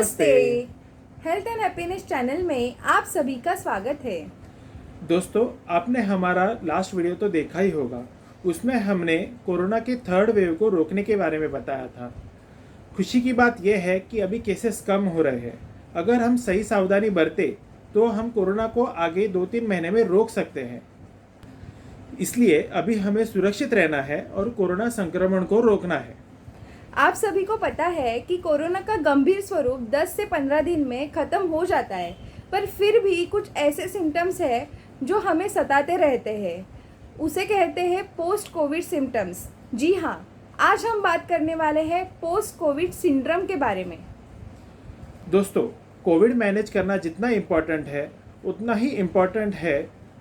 नमस्ते। Health and happiness channel में आप सभी का स्वागत है। दोस्तों, आपने हमारा लास्ट वीडियो तो देखा ही होगा। उसमें हमने कोरोना के थर्ड वेव को रोकने के बारे में बताया था। खुशी की बात यह है कि अभी केसेस कम हो रहे हैं। अगर हम सही सावधानी बरते तो हम कोरोना को आगे 2-3 महीने में रोक सकते हैं। इसलिए अभी हमें सुरक्षित रहना है और कोरोना संक्रमण को रोकना है। आप सभी को पता है कि कोरोना का गंभीर स्वरूप 10 से 15 दिन में खत्म हो जाता है, पर फिर भी कुछ ऐसे सिम्टम्स हैं जो हमें सताते रहते हैं। उसे कहते हैं पोस्ट कोविड सिम्टम्स। जी हाँ, आज हम बात करने वाले हैं पोस्ट कोविड सिंड्रोम के बारे में। दोस्तों, कोविड मैनेज करना जितना इम्पोर्टेंट है उतना ही इम्पोर्टेंट है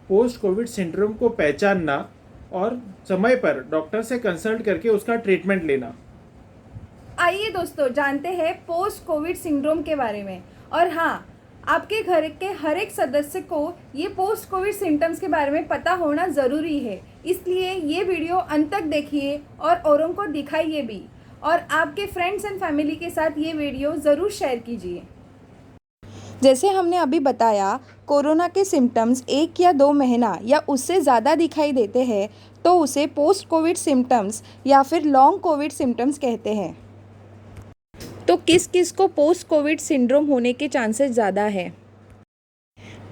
पोस्ट कोविड सिंड्रोम को पहचानना और समय पर डॉक्टर से कंसल्ट करके उसका ट्रीटमेंट लेना। आइए दोस्तों, जानते हैं पोस्ट कोविड सिंड्रोम के बारे में। और हाँ, आपके घर के हर एक सदस्य को ये पोस्ट कोविड सिम्टम्स के बारे में पता होना ज़रूरी है। इसलिए ये वीडियो अंत तक देखिए और औरों को दिखाइए भी, और आपके फ्रेंड्स एंड फैमिली के साथ ये वीडियो ज़रूर शेयर कीजिए। जैसे हमने अभी बताया, कोरोना के सिम्टम्स 1 या 2 महीना या उससे ज़्यादा दिखाई देते हैं तो उसे पोस्ट कोविड सिम्टम्स या फिर लॉन्ग कोविड सिम्टम्स कहते हैं। तो किस किस को पोस्ट कोविड सिंड्रोम होने के चांसेस ज़्यादा है?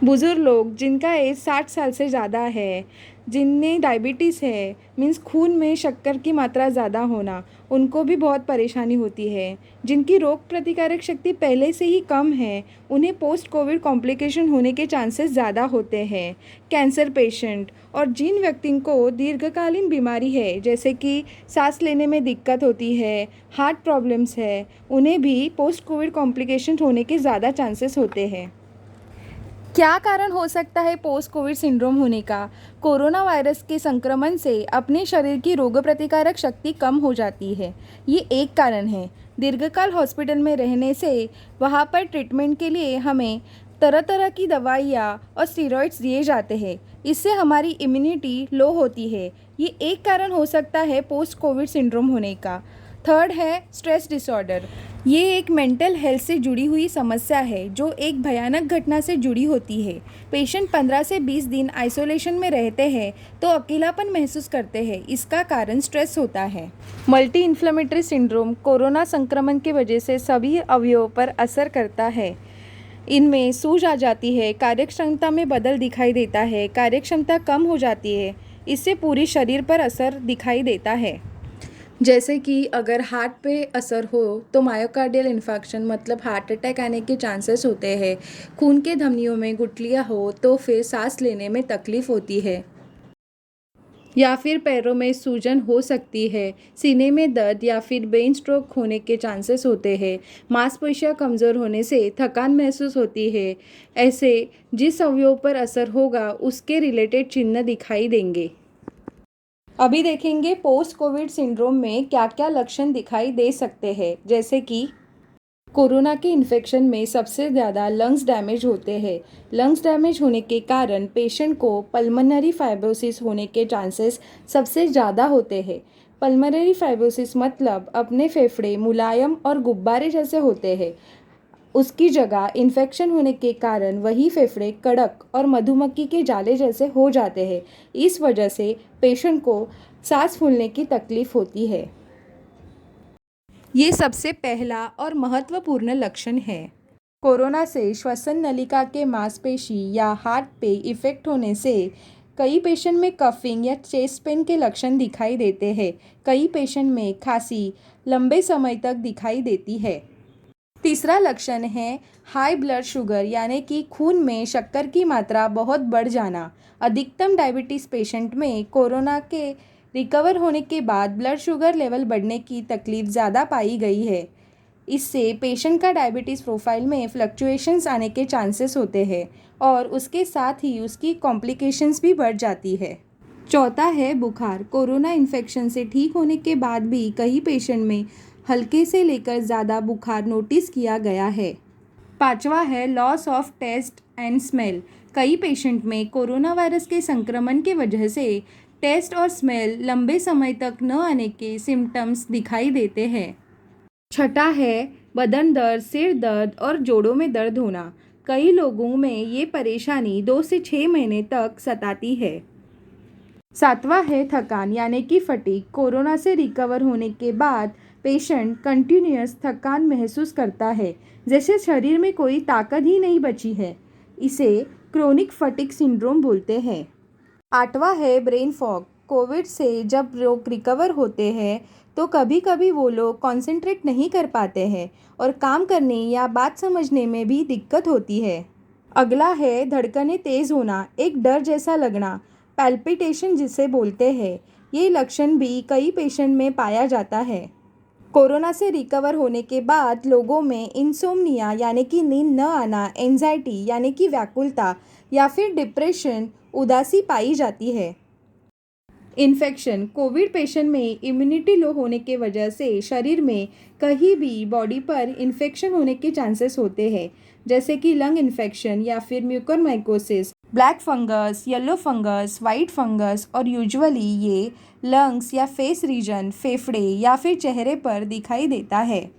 बुज़ुर्ग लोग जिनका एज 60 साल से ज़्यादा है, जिनमें डायबिटीज़ है, मीन्स खून में शक्कर की मात्रा ज़्यादा होना, उनको भी बहुत परेशानी होती है। जिनकी रोग प्रतिकारक शक्ति पहले से ही कम है, उन्हें पोस्ट कोविड कॉम्प्लिकेशन होने के चांसेस ज़्यादा होते हैं। कैंसर पेशेंट और जिन व्यक्ति को दीर्घकालीन बीमारी है, जैसे कि सांस लेने में दिक्कत होती है, हार्ट प्रॉब्लम्स है, उन्हें भी पोस्ट कोविड कॉम्प्लिकेशन होने के ज़्यादा चांसेस होते हैं। क्या कारण हो सकता है पोस्ट कोविड सिंड्रोम होने का? कोरोना वायरस के संक्रमण से अपने शरीर की रोग प्रतिकारक शक्ति कम हो जाती है, ये एक कारण है। दीर्घकाल हॉस्पिटल में रहने से वहाँ पर ट्रीटमेंट के लिए हमें तरह तरह की दवाइयाँ और स्टेरॉइड्स दिए जाते हैं, इससे हमारी इम्यूनिटी लो होती है। ये एक कारण हो सकता है पोस्ट कोविड सिंड्रोम होने का। थर्ड है स्ट्रेस डिसऑर्डर। ये एक मेंटल हेल्थ से जुड़ी हुई समस्या है जो एक भयानक घटना से जुड़ी होती है। पेशेंट 15 से 20 दिन आइसोलेशन में रहते हैं तो अकेलापन महसूस करते हैं। इसका कारण स्ट्रेस होता है। मल्टी इन्फ्लेमेटरी सिंड्रोम कोरोना संक्रमण की वजह से सभी अवयवों पर असर करता है। इनमें सूज आ जाती है, कार्यक्षमता में बदल दिखाई देता है, कार्यक्षमता कम हो जाती है। इससे पूरी शरीर पर असर दिखाई देता है। जैसे कि अगर हार्ट पे असर हो तो मायोकार्डियल इन्फेक्शन मतलब हार्ट अटैक आने के चांसेस होते हैं। खून के धमनियों में गुठलियाँ हो तो फिर सांस लेने में तकलीफ होती है, या फिर पैरों में सूजन हो सकती है। सीने में दर्द या फिर ब्रेन स्ट्रोक होने के चांसेस होते हैं। मांसपेशियाँ कमज़ोर होने से थकान महसूस होती है। ऐसे जिस अवयव पर असर होगा उसके रिलेटेड चिन्ह दिखाई देंगे। अभी देखेंगे पोस्ट कोविड सिंड्रोम में क्या क्या लक्षण दिखाई दे सकते हैं। जैसे कि कोरोना के इन्फेक्शन में सबसे ज़्यादा लंग्स डैमेज होते हैं। लंग्स डैमेज होने के कारण पेशेंट को पल्मोनरी फाइब्रोसिस होने के चांसेस सबसे ज़्यादा होते हैं। पल्मोनरी फाइब्रोसिस मतलब अपने फेफड़े मुलायम और गुब्बारे जैसे होते हैं, उसकी जगह इन्फेक्शन होने के कारण वही फेफड़े कड़क और मधुमक्खी के जाले जैसे हो जाते हैं। इस वजह से पेशेंट को सांस फूलने की तकलीफ होती है। ये सबसे पहला और महत्वपूर्ण लक्षण है। कोरोना से श्वसन नलिका के मांसपेशी या हार्ट पे इफेक्ट होने से कई पेशेंट में कफिंग या चेस्ट पेन के लक्षण दिखाई देते हैं। कई पेशेंट में खांसी लंबे समय तक दिखाई देती है। तीसरा लक्षण है हाई ब्लड शुगर, यानी कि खून में शक्कर की मात्रा बहुत बढ़ जाना। अधिकतम डायबिटीज़ पेशेंट में कोरोना के रिकवर होने के बाद ब्लड शुगर लेवल बढ़ने की तकलीफ ज़्यादा पाई गई है। इससे पेशेंट का डायबिटीज़ प्रोफाइल में फ्लक्चुएशंस आने के चांसेस होते हैं और उसके साथ ही उसकी कॉम्प्लिकेशंस भी बढ़ जाती है। चौथा है बुखार। कोरोना इन्फेक्शन से ठीक होने के बाद भी कई पेशेंट में हल्के से लेकर ज़्यादा बुखार नोटिस किया गया है। पांचवा है loss of taste and smell. कई पेशेंट में कोरोना वायरस के संक्रमण की वजह से टेस्ट और स्मेल लंबे समय तक न आने के सिम्टम्स दिखाई देते हैं। छठा है बदन दर्द, सिर दर्द और जोड़ों में दर्द होना। कई लोगों में ये परेशानी 2 से 6 महीने तक सताती है। 7वां है थकान यानी कि फटीग। कोरोना से रिकवर होने के बाद पेशेंट कंटिन्यूअस थकान महसूस करता है, जैसे शरीर में कोई ताकत ही नहीं बची है। इसे क्रोनिक फटीग सिंड्रोम बोलते हैं। 8वां है ब्रेन फॉग। कोविड से जब लोग रिकवर होते हैं तो कभी कभी वो लोग कंसंट्रेट नहीं कर पाते हैं और काम करने या बात समझने में भी दिक्कत होती है। अगला है धड़कनें तेज़ होना, एक डर जैसा लगना, पैल्पिटेशन जिसे बोलते हैं। ये लक्षण भी कई पेशेंट में पाया जाता है। कोरोना से रिकवर होने के बाद लोगों में इंसोम्निया यानी कि नींद न आना, एंजाइटी यानी कि व्याकुलता या फिर डिप्रेशन, उदासी पाई जाती है। इन्फेक्शन। कोविड पेशेंट में इम्यूनिटी लो होने के वजह से शरीर में कहीं भी बॉडी पर इन्फेक्शन होने के चांसेस होते हैं, जैसे कि लंग इन्फेक्शन या फिर mucormycosis, black fungus, yellow fungus, white fungus और यूजुअली ये लंग्स या फेस रीजन, फेफड़े या फिर चेहरे पर दिखाई देता है।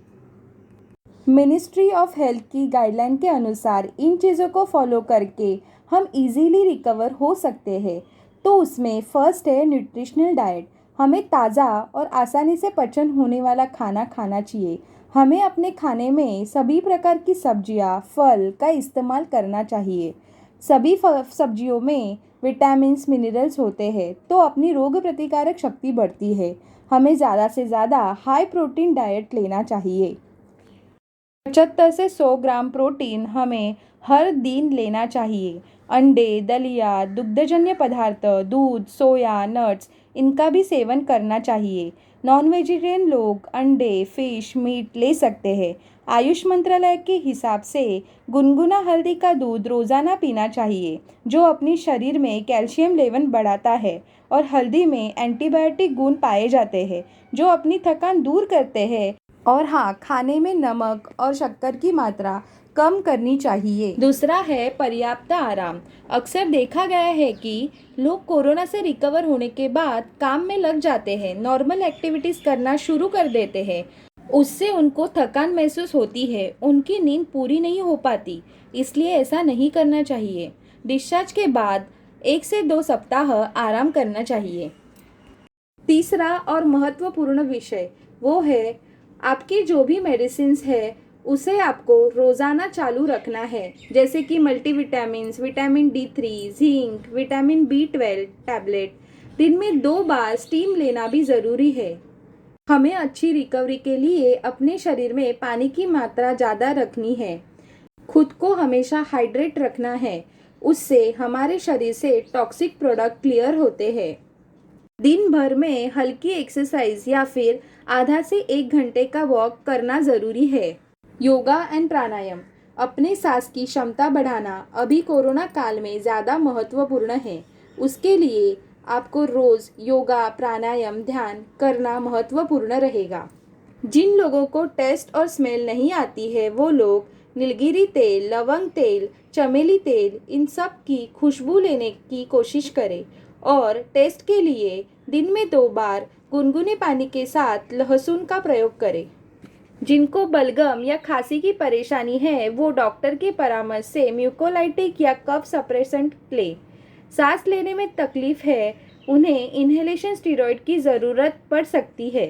मिनिस्ट्री ऑफ हेल्थ की गाइडलाइन के अनुसार इन चीज़ों को फॉलो करके हम इजीली रिकवर हो सकते हैं। तो उसमें फर्स्ट है न्यूट्रिशनल डाइट। हमें ताज़ा और आसानी से पचन होने वाला खाना खाना चाहिए। हमें अपने खाने में सभी प्रकार की सब्जियां, फल का इस्तेमाल करना चाहिए। सभी सब्जियों में विटामिन्स, मिनरल्स होते हैं, तो अपनी रोग प्रतिकारक शक्ति बढ़ती है। हमें ज़्यादा से ज़्यादा हाई प्रोटीन डाइट लेना चाहिए। 75 से 100 ग्राम प्रोटीन हमें हर दिन लेना चाहिए। अंडे, दलिया, दुग्धजन्य पदार्थ, दूध, सोया, नट्स, इनका भी सेवन करना चाहिए। नॉन वेजिटेरियन लोग अंडे, फिश, मीट ले सकते हैं। आयुष मंत्रालय के हिसाब से गुनगुना हल्दी का दूध रोज़ाना पीना चाहिए, जो अपनी शरीर में कैल्शियम लेवल बढ़ाता है। और हल्दी में एंटीबायोटिक गुण पाए जाते हैं, जो अपनी थकान दूर करते हैं। और हाँ, खाने में नमक और शक्कर की मात्रा कम करनी चाहिए। दूसरा है पर्याप्त आराम। अक्सर देखा गया है कि लोग कोरोना से रिकवर होने के बाद काम में लग जाते हैं, नॉर्मल एक्टिविटीज़ करना शुरू कर देते हैं। उससे उनको थकान महसूस होती है, उनकी नींद पूरी नहीं हो पाती। इसलिए ऐसा नहीं करना चाहिए। डिस्चार्ज के बाद 1 से 2 सप्ताह आराम करना चाहिए। तीसरा और महत्वपूर्ण विषय वो है आपकी जो भी मेडिसिन्स है उसे आपको रोज़ाना चालू रखना है, जैसे कि multivitamins, vitamin D3, zinc, vitamin B12 tablet. दिन में 2 बार स्टीम लेना भी ज़रूरी है। हमें अच्छी रिकवरी के लिए अपने शरीर में पानी की मात्रा ज़्यादा रखनी है। खुद को हमेशा हाइड्रेट रखना है, उससे हमारे शरीर से टॉक्सिक प्रोडक्ट क्लियर होते हैं। दिन भर में हल्की एक्सरसाइज या फिर आधा से 1 घंटे का वॉक करना ज़रूरी है। योगा एंड प्राणायाम। अपने सांस की क्षमता बढ़ाना अभी कोरोना काल में ज़्यादा महत्वपूर्ण है। उसके लिए आपको रोज़ योगा, प्राणायाम, ध्यान करना महत्वपूर्ण रहेगा। जिन लोगों को टेस्ट और स्मेल नहीं आती है वो लोग नीलगिरी तेल, लवंग तेल, चमेली तेल, इन सब की खुशबू लेने की कोशिश करें। और टेस्ट के लिए दिन में 2 बार गुनगुने पानी के साथ लहसुन का प्रयोग करें। जिनको बलगम या खांसी की परेशानी है वो डॉक्टर के परामर्श से म्यूकोलाइटिक या कफ सप्रेसेंट ले। सांस लेने में तकलीफ है, उन्हें इन्हेलेशन स्टेरॉइड की ज़रूरत पड़ सकती है।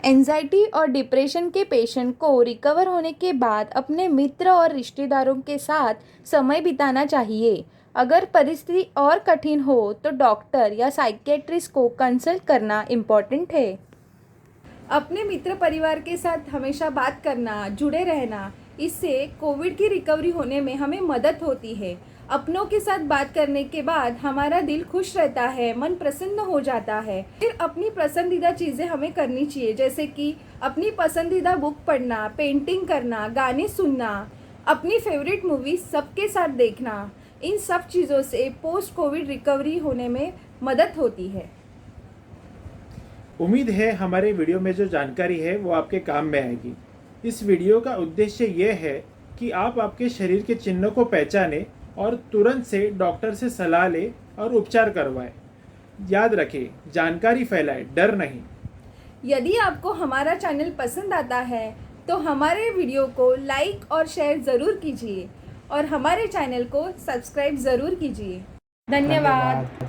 एंजाइटी और डिप्रेशन के पेशेंट को रिकवर होने के बाद अपने मित्र और रिश्तेदारों के साथ समय बिताना चाहिए। अगर परिस्थिति और कठिन हो तो डॉक्टर या साइकियाट्रिस्ट को कंसल्ट करना इम्पॉर्टेंट है। अपने मित्र परिवार के साथ हमेशा बात करना, जुड़े रहना, इससे कोविड की रिकवरी होने में हमें मदद होती है। अपनों के साथ बात करने के बाद हमारा दिल खुश रहता है, मन प्रसन्न हो जाता है। फिर अपनी पसंदीदा चीज़ें हमें करनी चाहिए, जैसे कि अपनी पसंदीदा बुक पढ़ना, पेंटिंग करना, गाने सुनना, अपनी फेवरेट मूवी सबके साथ देखना। इन सब चीज़ों से पोस्ट कोविड रिकवरी होने में मदद होती है। उम्मीद है हमारे वीडियो में जो जानकारी है वो आपके काम में आएगी। इस वीडियो का उद्देश्य ये है कि आप आपके शरीर के चिन्हों को पहचानें और तुरंत से डॉक्टर से सलाह लें और उपचार करवाएं। याद रखें, जानकारी फैलाएं, डर नहीं। यदि आपको हमारा चैनल पसंद आता है तो हमारे वीडियो को लाइक और शेयर ज़रूर कीजिए और हमारे चैनल को सब्सक्राइब ज़रूर कीजिए। धन्यवाद।